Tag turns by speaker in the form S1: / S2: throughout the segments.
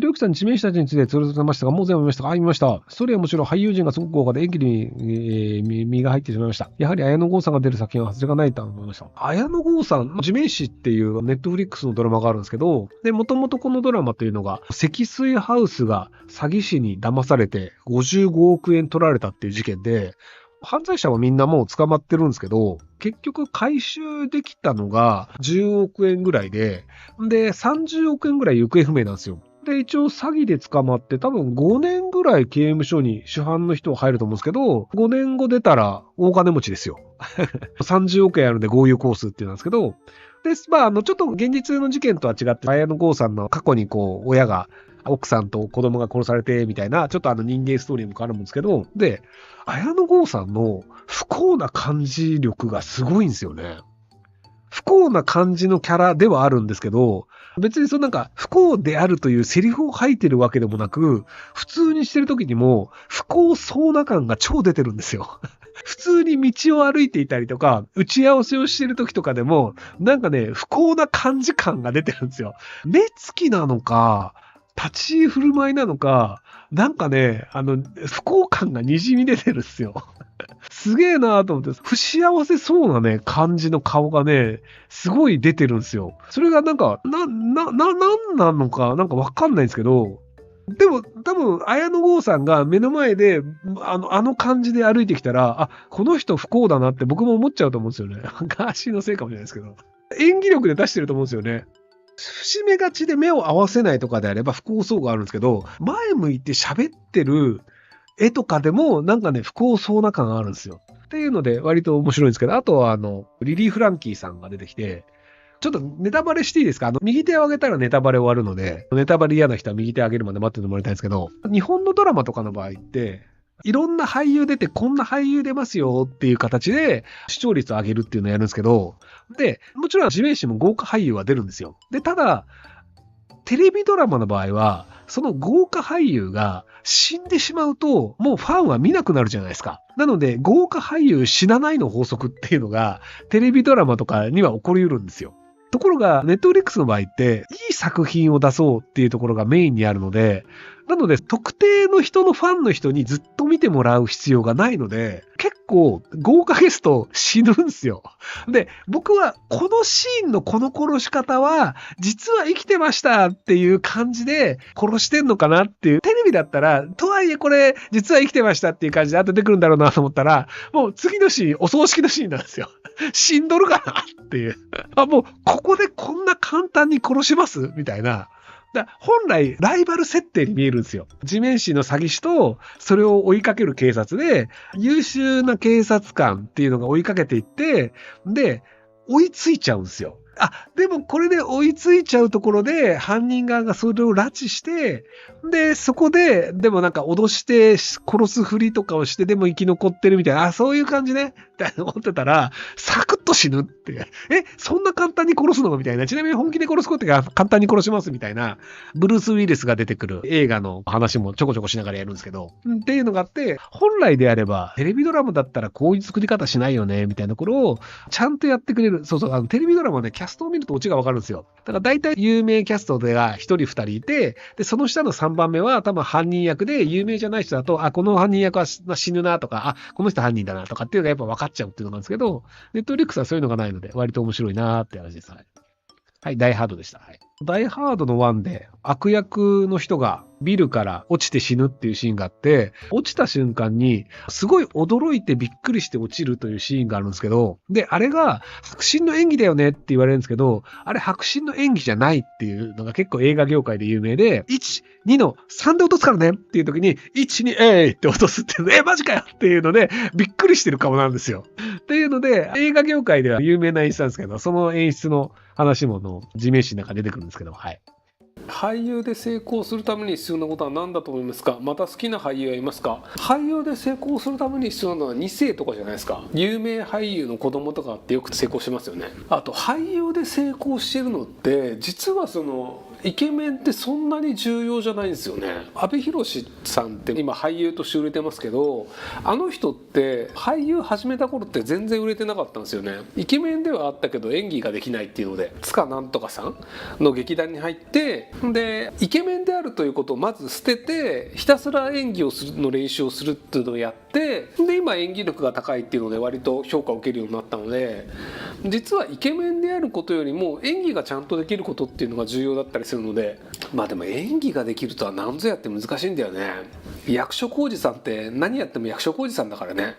S1: りょうきさん、地面師たちについて通されましたが、もう全部見ましたか？見ました。ストーリーはもちろん俳優陣がすごく豪華で演技に、身が入ってしまいました。やはり綾野剛さんが出る作品は外れがないと思いました。綾野剛さん、地面師っていうネットフリックスのドラマがあるんですけど、で、もともとこのドラマっていうのが、積水ハウスが詐欺師に騙されて55億円取られたっていう事件で、犯罪者はみんなもう捕まってるんですけど、結局回収できたのが10億円ぐらいで、30億円ぐらい行方不明なんですよ。で、一応詐欺で捕まって多分5年ぐらい刑務所に主犯の人は入ると思うんですけど、5年後出たら大金持ちですよ。30億円あるんで豪遊コースっていうんですけど、で、ちょっと現実の事件とは違って、綾野剛さんの過去に親が、奥さんと子供が殺されて、みたいな、ちょっと人間ストーリーも絡むんですけど、で、綾野剛さんの不幸な感じ力がすごいんですよね。不幸な感じのキャラではあるんですけど、別に不幸であるというセリフを吐いてるわけでもなく、普通にしてる時にも不幸そうな感が超出てるんですよ。普通に道を歩いていたりとか、打ち合わせをしてる時とかでも、不幸な感じ感が出てるんですよ。目つきなのか、立ち居振る舞いなのか、不幸感が滲み出てるんですよ。すげえなーと思って、不幸せそうなね、感じの顔がね、すごい出てるんですよ。それがなんなのか、わかんないんですけど、でも、多分、綾野剛さんが目の前で、あの感じで歩いてきたら、あ、この人不幸だなって僕も思っちゃうと思うんですよね。ガーシーのせいかもしれないですけど。演技力で出してると思うんですよね。節目がちで目を合わせないとかであれば不幸そうがあるんですけど、前向いて喋ってる絵とかでも不幸そうな感があるんですよ。っていうので割と面白いんですけど、あとはリリー・フランキーさんが出てきて、ちょっとネタバレしていいですか？右手を上げたらネタバレ終わるので、ネタバレ嫌な人は右手上げるまで待っててもらいたいんですけど、日本のドラマとかの場合って、いろんな俳優出て、こんな俳優出ますよっていう形で視聴率を上げるっていうのをやるんですけど、で、もちろん地面師も豪華俳優は出るんですよ。で、ただ、テレビドラマの場合は、その豪華俳優が死んでしまうと、もうファンは見なくなるじゃないですか。なので、豪華俳優死なないの法則っていうのが、テレビドラマとかには起こり得るんですよ。ところが、ネットフリックスの場合って、いい作品を出そうっていうところがメインにあるので、なので、特定の人のファンの人にずっと見てもらう必要がないので、結構、豪華ゲスト死ぬんですよ。で、僕は、このシーンのこの殺し方は、実は生きてましたっていう感じで殺してんのかなっていう。テレビだったら、とはいえこれ、実は生きてましたっていう感じで後でくるんだろうなと思ったら、もう次のシーン、お葬式のシーンなんですよ。死んどるかなっていう。あ、もう、ここでこんな簡単に殺しますみたいな。本来、ライバル設定に見えるんですよ。地面師の詐欺師と、それを追いかける警察で、優秀な警察官っていうのが追いかけていって、で、追いついちゃうんですよ。あ、でもこれで追いついちゃうところで、犯人側がそれを拉致して、で、そこで、でも脅して殺すふりとかをして、でも生き残ってるみたいな、あ、そういう感じね、みたいな思ってたら、サクッと死ぬって。そんな簡単に殺すのみたいな。ちなみに本気で殺すことが簡単に殺しますみたいな、ブルース・ウィリスが出てくる映画の話もちょこちょこしながらやるんですけど、っていうのがあって、本来であれば、テレビドラマだったらこういう作り方しないよね、みたいなところを、ちゃんとやってくれる。そうそう、テレビドラマね、キャストを見るとオチがわかるんですよ。だから大体有名キャストでは1人2人いて、で、その下の3番目は多分犯人役で、有名じゃない人だと、あ、この犯人役は死ぬなとか、あ、この人犯人だなとかっていうのがやっぱ分かっちゃうっていうのなんですけど、ネットフリックスはそういうのがないので、割と面白いなーって話です。はい。はい、ダイハードでした。はい。ダイハードの1で悪役の人がビルから落ちて死ぬっていうシーンがあって、落ちた瞬間にすごい驚いてびっくりして落ちるというシーンがあるんですけど、で、あれが迫真の演技だよねって言われるんですけど、あれ迫真の演技じゃないっていうのが結構映画業界で有名で、1、2の3で落とすからねっていう時に、1、2、って落とすっていうの、マジかよっていうので、びっくりしてる顔なんですよ。っていうので、映画業界では有名な演出なんですけど、その演出の話も地面師の中で出てくるんですけど、はい。
S2: 俳優で成功するために必要なことは何だと思いますか？また好きな俳優はいますか？俳優で成功するために必要なのは2世とかじゃないですか。有名俳優の子供とかってよく成功しますよね。あと俳優で成功してるのって実はイケメンってそんなに重要じゃないんですよね。阿部寛さんって今俳優として売れてますけど、あの人って俳優始めた頃って全然売れてなかったんですよね。イケメンではあったけど演技ができないっていうので、塚なんとかさんの劇団に入って、でイケメンであるということをまず捨てて、ひたすら演技をするの練習をするっていうのをやって、で今演技力が高いっていうので割と評価を受けるようになったので、実はイケメンであることよりも演技がちゃんとできることっていうのが重要だったりするので、まあでも演技ができるとは何ぞやって難しいんだよね。役所広司さんって何やっても役所広司さんだからね。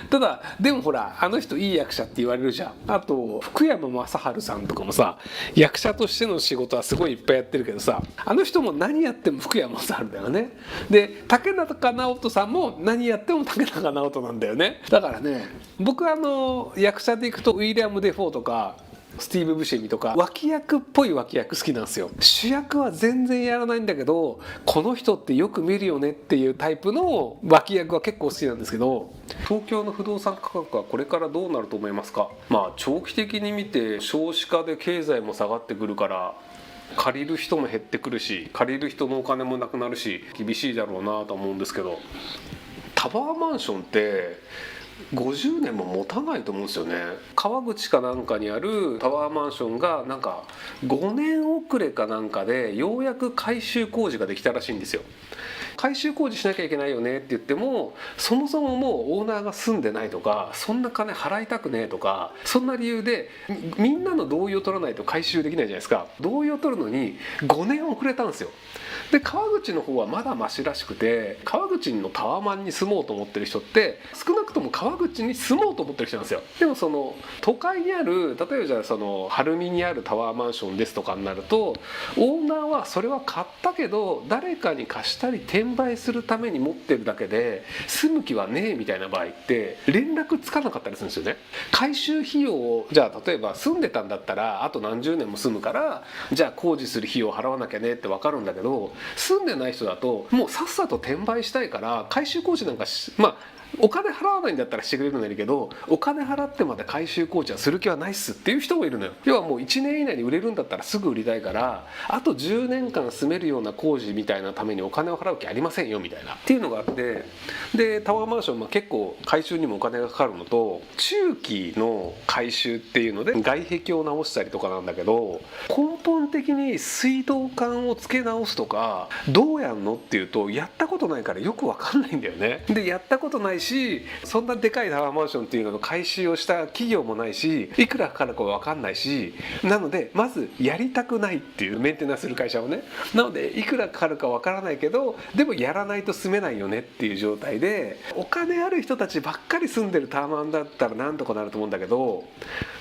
S2: ただでもほら、あの人いい役者って言われるじゃん。あと福山雅治さんとかもさ、役者としての仕事はすごいいっぱいやってるけどさ、あの人も何やっても福山雅治だよね。で竹中直人さんも何やっても竹中直人なんだよね。だからね、僕は役者でいくとウィリアム・デ・フォーとかスティーブ・ブシェミとか脇役っぽい脇役好きなんですよ。主役は全然やらないんだけど、この人ってよく見るよねっていうタイプの脇役は結構好きなんですけど、東京の不動産価格はこれからどうなると思いますか？まあ長期的に見て少子化で経済も下がってくるから、借りる人も減ってくるし、借りる人のお金もなくなるし、厳しいだろうなと思うんですけど、タワーマンションって50年も持たないと思うんですよね。川口かなんかにあるタワーマンションがなんか5年遅れかなんかでようやく改修工事ができたらしいんですよ。改修工事しなきゃいけないよねって言っても、そもそももうオーナーが住んでないとか、そんな金払いたくねえとか、そんな理由でみんなの同意を取らないと改修できないじゃないですか。同意を取るのに5年遅れたんですよ。で川口の方はまだマシらしくて、川口のタワマンに住もうと思ってる人って少なくとも川口に住もうと思ってる人なんですよ。でもその都会にある、例えばじゃあその晴海にあるタワーマンションですとかになると、オーナーはそれは買ったけど誰かに貸したり転売するために持ってるだけで住む気はねえみたいな場合って連絡つかなかったりするんですよね。改修費用を、じゃあ例えば住んでたんだったらあと何十年も住むから、じゃあ工事する費用を払わなきゃねって分かるんだけど、住んでない人だともうさっさと転売したいから改修工事なんかまあお金払わないんだったらしてくれるのはいいけど、お金払ってまで改修工事はする気はないっすっていう人もいるのよ。要はもう1年以内に売れるんだったらすぐ売りたいから、あと10年間住めるような工事みたいなためにお金を払う気ありませんよみたいなっていうのがあって、でタワーマンション、結構改修にもお金がかかるのと、中期の改修っていうので外壁を直したりとかなんだけど、根本的に水道管をつけ直すとかどうやんのっていうと、やったことないからよくわかんないんだよね。でやったことないし、そんなでかいタワーマンションっていうのの改修をした企業もないし、いくらかかるか分かんないし、なのでまずやりたくないっていう、メンテナンスする会社をね、なのでいくらかかるか分からないけどでもやらないと住めないよねっていう状態で、お金ある人たちばっかり住んでるタワマンだったらなんとかなると思うんだけど、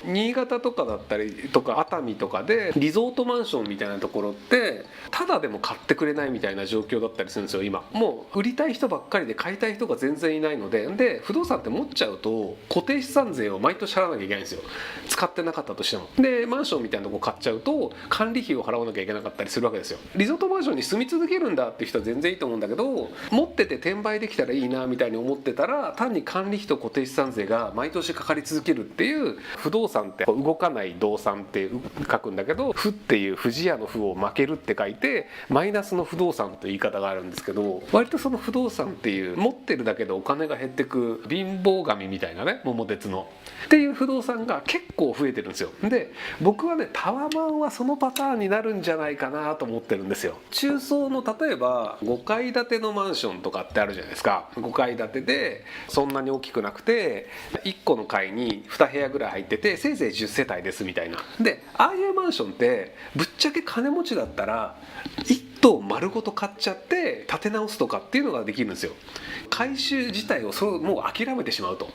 S2: 新潟とかだったりとか熱海とかでリゾートマンションみたいなところってただでも買ってくれないみたいな状況だったりするんですよ。今もう売りたい人ばっかりで買いたい人が全然いないので、不動産って持っちゃうと固定資産税を毎年払わなきゃいけないんですよ、使ってなかったとしても。でマンションみたいなとこ買っちゃうと管理費を払わなきゃいけなかったりするわけですよ。リゾートマンションに住み続けるんだっていう人は全然いいと思うんだけど、持ってて転売できたらいいなみたいに思ってたら、単に管理費と固定資産税が毎年かかり続けるっていう、不動産って動かない動産って書くんだけど、負っていう不二家の負を負けるって書いてマイナスの不動産という言い方があるんですけど、割とその不動産っていう持ってるだけでお金が減ってく貧乏神みたいなね、桃鉄のっていう不動産が結構増えてるんですよ。で僕はね、タワマンはそのパターンになるんじゃないかなと思ってるんですよ。中層の例えば5階建てのマンションとかってあるじゃないですか。5階建てでそんなに大きくなくて1個の階に2部屋ぐらい入っててせいぜい10世帯ですみたいな。でああいうマンションってぶっちゃけ金持ちだったら1棟丸ごと買っちゃって建て直すとかっていうのができるんですよ。改修自体をもう諦めてしまうと。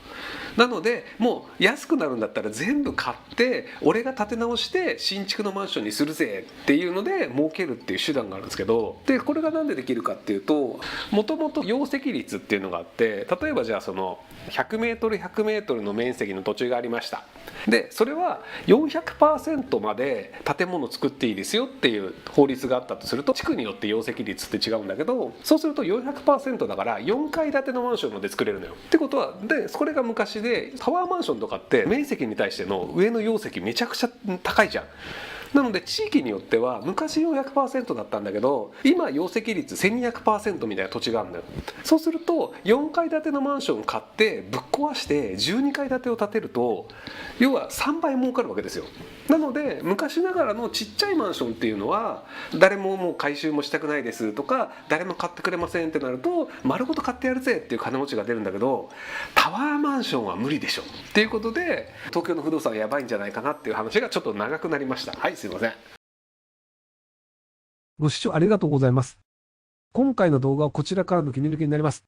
S2: なのでもう安くなるんだったら全部買って俺が建て直して新築のマンションにするぜっていうので儲けるっていう手段があるんですけど、でこれがなんでできるかっていうと、もともと容積率っていうのがあって、例えばじゃあその 100m100m の面積の土地がありました。でそれは 400% まで建物作っていいですよっていう法律があったとすると、地区によって容積率って違うんだけど、そうすると 400% だから4階建てのマンションまで作れるのよ。ってことはでこれが昔でタワーマンションとかって面積に対しての上の容積めちゃくちゃ高いじゃん。なので地域によっては昔400% だったんだけど今容積率 1200% みたいな土地があるんだよ。そうすると4階建てのマンションを買ってぶっ壊して12階建てを建てると要は3倍儲かるわけですよ。なので昔ながらのちっちゃいマンションっていうのは誰ももう改修もしたくないですとか誰も買ってくれませんってなると丸ごと買ってやるぜっていう金持ちが出るんだけどタワーマンションは無理でしょっていうことで東京の不動産はやばいんじゃないかなっていう話がちょっと長くなりました。はい、すいません。
S1: ご視聴ありがとうございます。今回の動画はこちらからの切り抜きになります。